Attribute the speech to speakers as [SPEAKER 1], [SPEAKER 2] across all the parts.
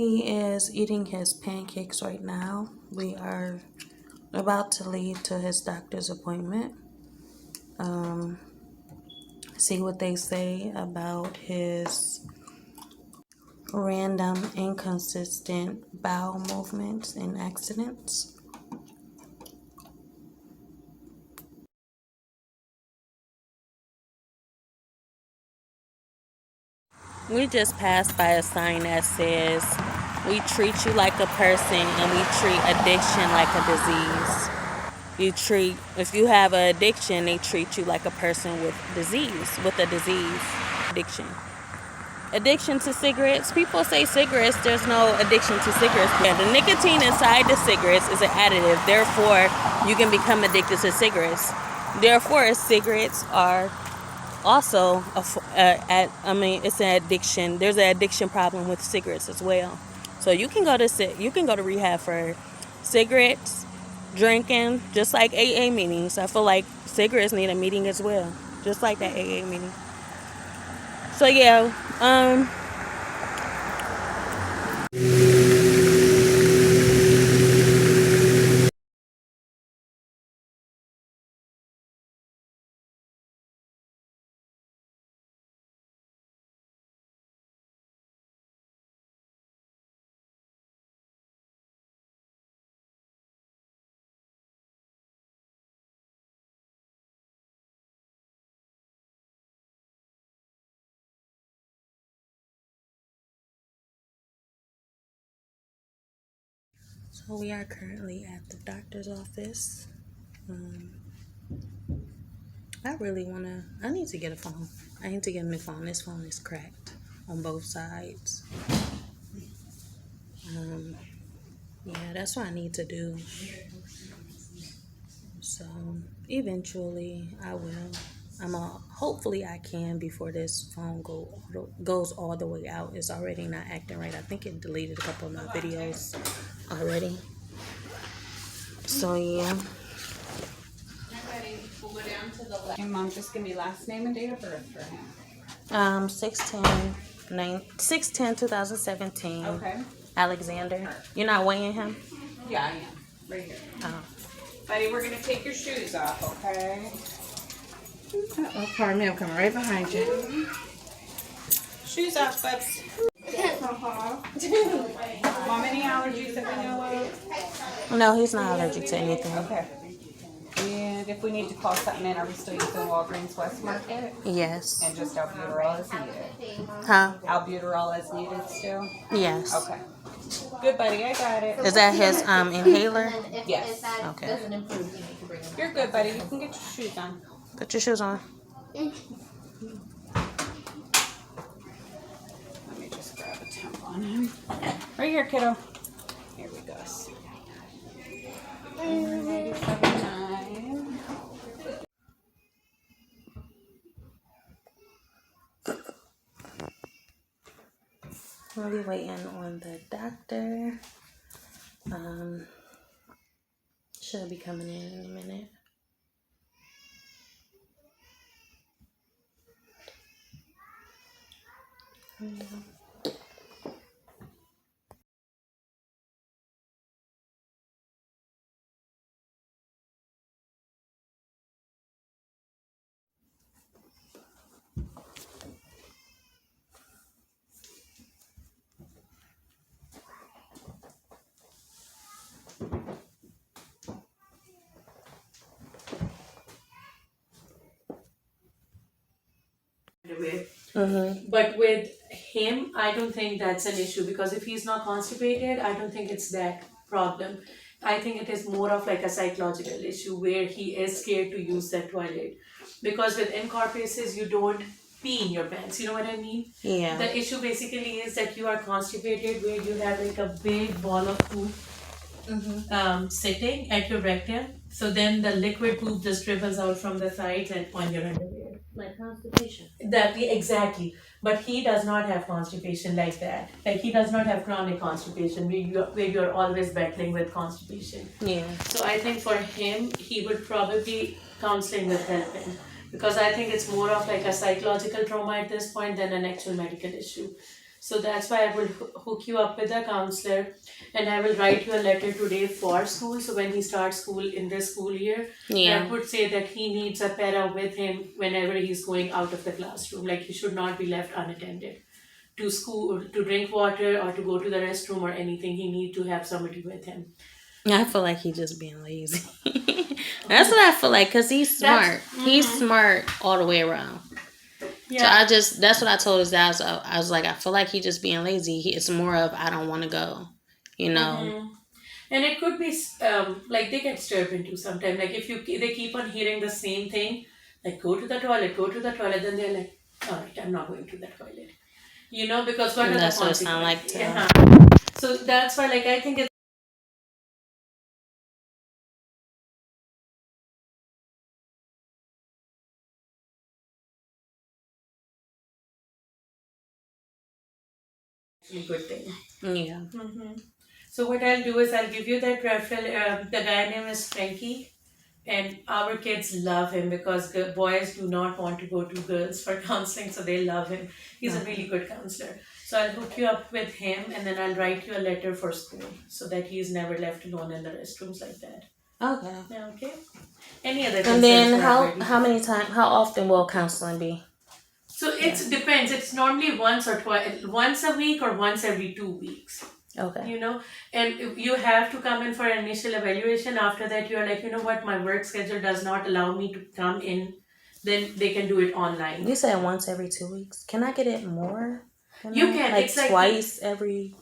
[SPEAKER 1] He is eating his pancakes right now. We are about to leave to his doctor's appointment. See what they say about his random, inconsistent bowel movements and accidents. We just passed by a sign that says, "We treat you like a person and we treat addiction like a disease." If you have an addiction, they treat you like a person with a disease, addiction. Addiction to cigarettes. People say cigarettes, there's no addiction to cigarettes. Yeah, the nicotine inside the cigarettes is an additive. Therefore, you can become addicted to cigarettes. Therefore, cigarettes are also, it's an addiction. There's an addiction problem with cigarettes as well. So you can go to rehab for cigarettes, drinking, just like AA meetings. I feel like cigarettes need a meeting as well, just like that AA meeting. So yeah, so we are currently at the doctor's office. I need to get a phone. I need to get a new phone. This phone is cracked on both sides. Yeah, that's what I need to do. So eventually I will. Hopefully I can before this phone goes all the way out. It's already not acting right. I think it deleted a couple of my videos already. So yeah.
[SPEAKER 2] We'll go down to the left. And Mom, just give me last name and date of birth for him.
[SPEAKER 1] 6/10/2017.
[SPEAKER 2] Okay.
[SPEAKER 1] Alexander. You're not weighing him?
[SPEAKER 2] Yeah, I am. Right here.
[SPEAKER 1] Oh.
[SPEAKER 2] Buddy, we're going to take your shoes off, okay? Oh, pardon me. I'm coming right behind you. Shoes off, Bubs. Mom, any allergies that we know of?
[SPEAKER 1] No, he's not allergic to anything.
[SPEAKER 2] Okay. And if we need to call something in, are we still using Walgreens West Market?
[SPEAKER 1] Yes.
[SPEAKER 2] And just albuterol as needed?
[SPEAKER 1] Huh?
[SPEAKER 2] Albuterol as needed still?
[SPEAKER 1] Yes.
[SPEAKER 2] Okay. Good, buddy. I got it.
[SPEAKER 1] Is that his inhaler?
[SPEAKER 2] Yes.
[SPEAKER 1] Okay.
[SPEAKER 2] You're good, buddy. You can get your shoes on.
[SPEAKER 1] Put your shoes on.
[SPEAKER 2] Let me just grab a temp on him. Right here, kiddo. Here we go. 79.
[SPEAKER 1] We'll be waiting on the doctor. She'll be coming in a minute.
[SPEAKER 3] But with him, I don't think that's an issue, because if he's not constipated, I don't think it's that problem. I think it is more of like a psychological issue where he is scared to use the toilet, because with incorporations you don't pee in your pants. You know what I mean?
[SPEAKER 1] Yeah.
[SPEAKER 3] The issue basically is that you are constipated, where you have like a big ball of poop sitting at your rectum. So then the liquid poop just dribbles out from the sides and on your underwear.
[SPEAKER 1] Like constipation.
[SPEAKER 3] Exactly. But he does not have constipation like that. Like he does not have chronic constipation where you're always battling with constipation.
[SPEAKER 1] Yeah.
[SPEAKER 3] So I think for him, he would probably counseling would help him. Because I think it's more of like a psychological trauma at this point than an actual medical issue. So that's why I will hook you up with a counselor, and I will write you a letter today for school. So when he starts school in this school year, I
[SPEAKER 1] Yeah.
[SPEAKER 3] would say that he needs a para with him whenever he's going out of the classroom. Like he should not be left unattended to school to drink water or to go to the restroom or anything. He need to have somebody with him.
[SPEAKER 1] I feel like he's just being lazy. That's what I feel like, because he's smart. He's smart all the way around.
[SPEAKER 3] Yeah.
[SPEAKER 1] So that's what I told his dad. So I was like, I feel like he's just being lazy. It's more of, I don't want to go, you know.
[SPEAKER 3] And it could be like they get stirred into sometimes. Like if they keep on hearing the same thing, like go to the toilet, then they're like, all right, I'm not going to the toilet. Because what
[SPEAKER 1] And
[SPEAKER 3] are the
[SPEAKER 1] that's what it sounds like
[SPEAKER 3] consequences?
[SPEAKER 1] to
[SPEAKER 3] Yeah.
[SPEAKER 1] him.
[SPEAKER 3] So that's why, like, I think it's actually a good thing.
[SPEAKER 1] Yeah.
[SPEAKER 3] So what I'll do is I'll give you that referral. The guy name is Frankie, and our kids love him because boys do not want to go to girls for counseling, so they love him. He's a really good counselor. So I'll hook you up with him, and then I'll write you a letter for school so that he's never left alone in the restrooms like that.
[SPEAKER 1] Okay.
[SPEAKER 3] Yeah, okay. Any other
[SPEAKER 1] And
[SPEAKER 3] concerns
[SPEAKER 1] then
[SPEAKER 3] for everybody?
[SPEAKER 1] how often will counseling be?
[SPEAKER 3] So it depends. It's normally once or twice, once a week or once every 2 weeks.
[SPEAKER 1] Okay.
[SPEAKER 3] And if you have to come in for an initial evaluation. After that, you're like, what, my work schedule does not allow me to come in, then they can do it online.
[SPEAKER 1] You said once every 2 weeks. Can I get it more?
[SPEAKER 3] You can.
[SPEAKER 1] Like
[SPEAKER 3] It's like
[SPEAKER 1] twice every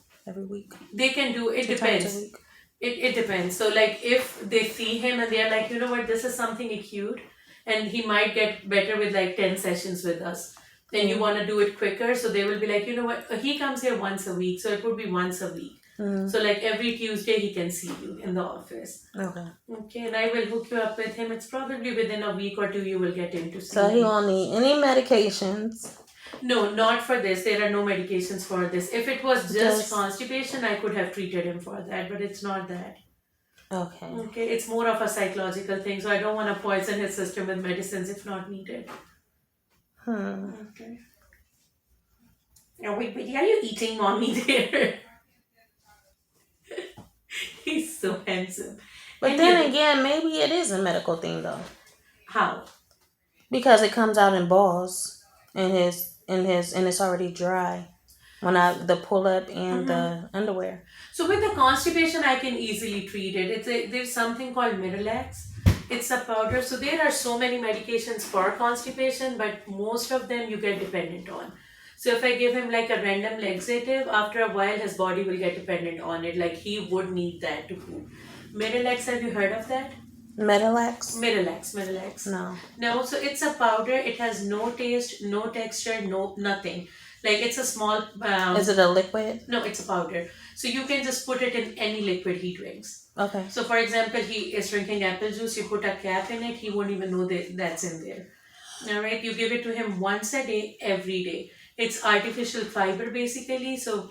[SPEAKER 1] week.
[SPEAKER 3] they can do it.
[SPEAKER 1] 2 times a
[SPEAKER 3] Depends.
[SPEAKER 1] week.
[SPEAKER 3] It depends. So like if they see him and they're like, what, this is something acute, and he might get better with like 10 sessions with us, then you want to do it quicker. So they will be like, what, he comes here once a week, so it would be once a week. So like every Tuesday he can see you in the office. Okay, and I will hook you up with him. It's probably within a week or two you will get into see
[SPEAKER 1] So he
[SPEAKER 3] him.
[SPEAKER 1] won't need any medications.
[SPEAKER 3] No, not for this. There are no medications for this. If it was just
[SPEAKER 1] Just-
[SPEAKER 3] constipation, I could have treated him for that, but it's not that.
[SPEAKER 1] Okay.
[SPEAKER 3] Okay, it's more of a psychological thing, so I don't want to poison his system with medicines if not needed. Okay. Oh, wait, are you eating mommy there? He's so handsome.
[SPEAKER 1] But
[SPEAKER 3] And
[SPEAKER 1] then again, maybe it is a medical thing though,
[SPEAKER 3] how?
[SPEAKER 1] because it comes out in balls in his and it's already dry when the pull up and the underwear.
[SPEAKER 3] So with the constipation, I can easily treat it. There's something called Miralax. It's a powder. So there are so many medications for constipation, but most of them you get dependent on. So if I give him like a random laxative, after a while his body will get dependent on it. Like he would need that to poop. Miralax, have you heard of that?
[SPEAKER 1] Metalax?
[SPEAKER 3] Miralax.
[SPEAKER 1] No.
[SPEAKER 3] No, so it's a powder. It has no taste, no texture, no nothing. Like it's a small.
[SPEAKER 1] Is it a liquid?
[SPEAKER 3] No, it's a powder. So you can just put it in any liquid he drinks.
[SPEAKER 1] Okay.
[SPEAKER 3] So for example, he is drinking apple juice. You put a cap in it. He won't even know that's in there. All right. You give it to him once a day, every day. It's artificial fiber basically. So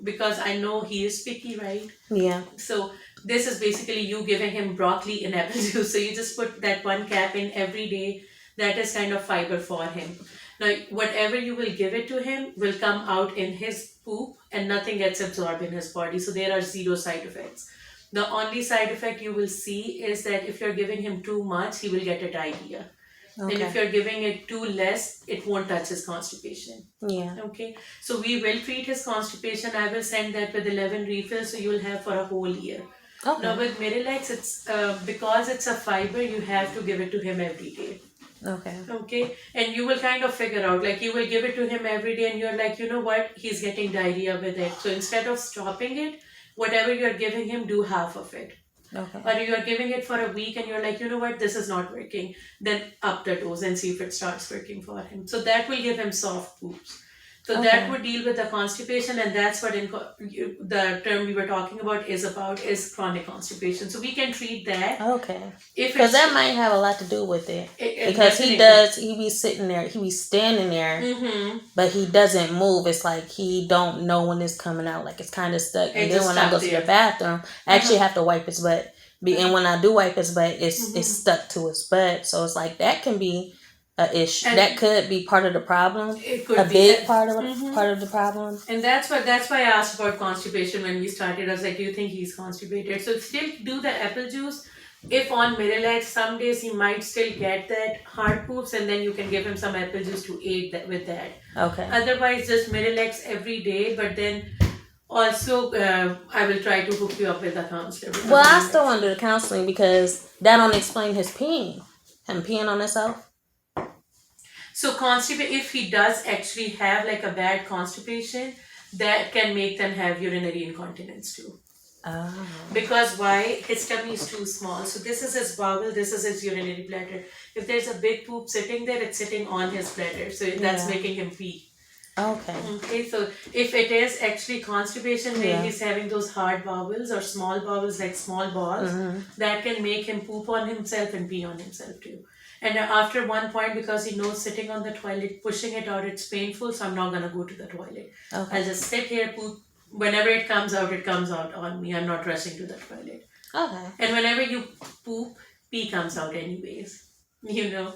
[SPEAKER 3] because I know he is picky, right?
[SPEAKER 1] Yeah.
[SPEAKER 3] So this is basically you giving him broccoli and apple juice. So you just put that one cap in every day. That is kind of fiber for him. Now, whatever you will give it to him will come out in his poop and nothing gets absorbed in his body. So there are zero side effects. The only side effect you will see is that if you're giving him too much, he will get a diarrhea. And if you're giving it too less, it won't touch his constipation.
[SPEAKER 1] Yeah.
[SPEAKER 3] Okay. So we will treat his constipation. I will send that with 11 refills, so you'll have for a whole year.
[SPEAKER 1] Okay.
[SPEAKER 3] Now with Miralax, it's because it's a fiber, you have to give it to him every day.
[SPEAKER 1] Okay.
[SPEAKER 3] Okay. And you will kind of figure out, like you will give it to him every day and you're like, what? He's getting diarrhea with it. So instead of stopping it, whatever you're giving him, do half of it.
[SPEAKER 1] Okay.
[SPEAKER 3] Or you're giving it for a week and you're like, what, this is not working. Then up the dose and see if it starts working for him. So that will give him soft poops. So that would deal with the constipation, and that's what the term we were talking about is chronic constipation. So we can treat that.
[SPEAKER 1] Okay. Because that might have a lot to do with it. Because
[SPEAKER 3] definitely.
[SPEAKER 1] he be sitting there, he be standing there, but he doesn't move. It's like he don't know when it's coming out. Like it's kind of stuck. And then when I go to the bathroom, I actually have to wipe his butt. And when I do wipe his butt, it's stuck to his butt. So it's like that can be a issue.
[SPEAKER 3] And
[SPEAKER 1] that could be part of the problem.
[SPEAKER 3] it could
[SPEAKER 1] A
[SPEAKER 3] be
[SPEAKER 1] big part of the problem.
[SPEAKER 3] And that's why I asked about constipation when we started. I was like, do you think he's constipated? So still do the apple juice. If on Miralax, some days he might still get that hard poops, and then you can give him some apple juice to aid that with that.
[SPEAKER 1] Okay.
[SPEAKER 3] Otherwise, just Miralax every day. But then also, I will try to hook you up with a counselor.
[SPEAKER 1] Well, I still want to do the counseling because that don't explain his peeing. Him peeing on himself.
[SPEAKER 3] So if he does actually have like a bad constipation, that can make them have urinary incontinence too.
[SPEAKER 1] Oh.
[SPEAKER 3] Because why? His tummy is too small. So this is his bowel, this is his urinary bladder. If there's a big poop sitting there, it's sitting on his bladder. So that's making him pee.
[SPEAKER 1] Okay.
[SPEAKER 3] Okay, so if it is actually constipation where he's having those hard bowels or small bowels like small balls, that can make him poop on himself and pee on himself too. And after one point, because he knows sitting on the toilet, pushing it out, it's painful, so I'm not going to go to the toilet.
[SPEAKER 1] Okay.
[SPEAKER 3] I'll just sit here, poop. Whenever it comes out on me. I'm not rushing to the toilet.
[SPEAKER 1] Okay.
[SPEAKER 3] And whenever you poop, pee comes out anyways. You know.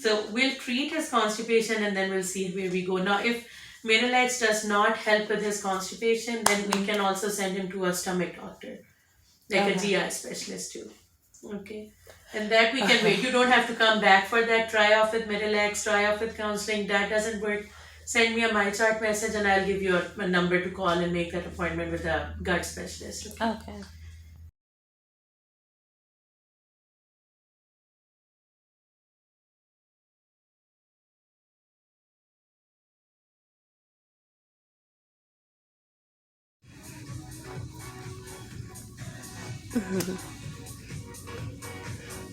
[SPEAKER 3] So we'll treat his constipation and then we'll see where we go. Now, if Miralax does not help with his constipation, then we can also send him to a stomach doctor, like a GI specialist too. Okay. And that we can wait. You don't have to come back for that. Try off with Miralax, try off with counseling. That doesn't work. Send me a MyChart message and I'll give you a number to call and make that appointment with a gut specialist.
[SPEAKER 1] Okay.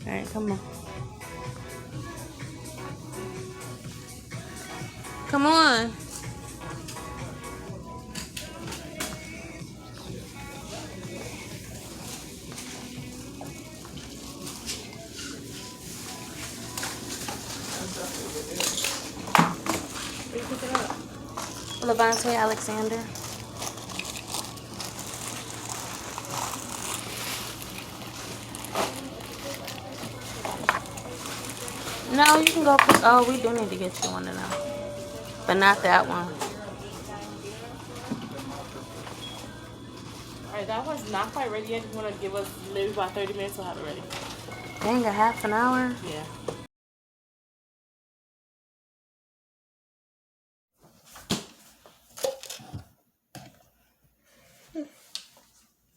[SPEAKER 1] All right, come on. Come on. Levante Alexander. No, you can go. Oh, we do need to get you one of them, but not that one.
[SPEAKER 2] Alright, that one's not quite ready yet. You want to give us maybe about 30 minutes to have it ready?
[SPEAKER 1] Dang, a half an hour.
[SPEAKER 2] Yeah.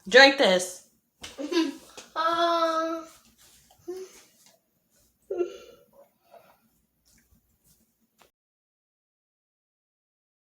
[SPEAKER 1] Drink this.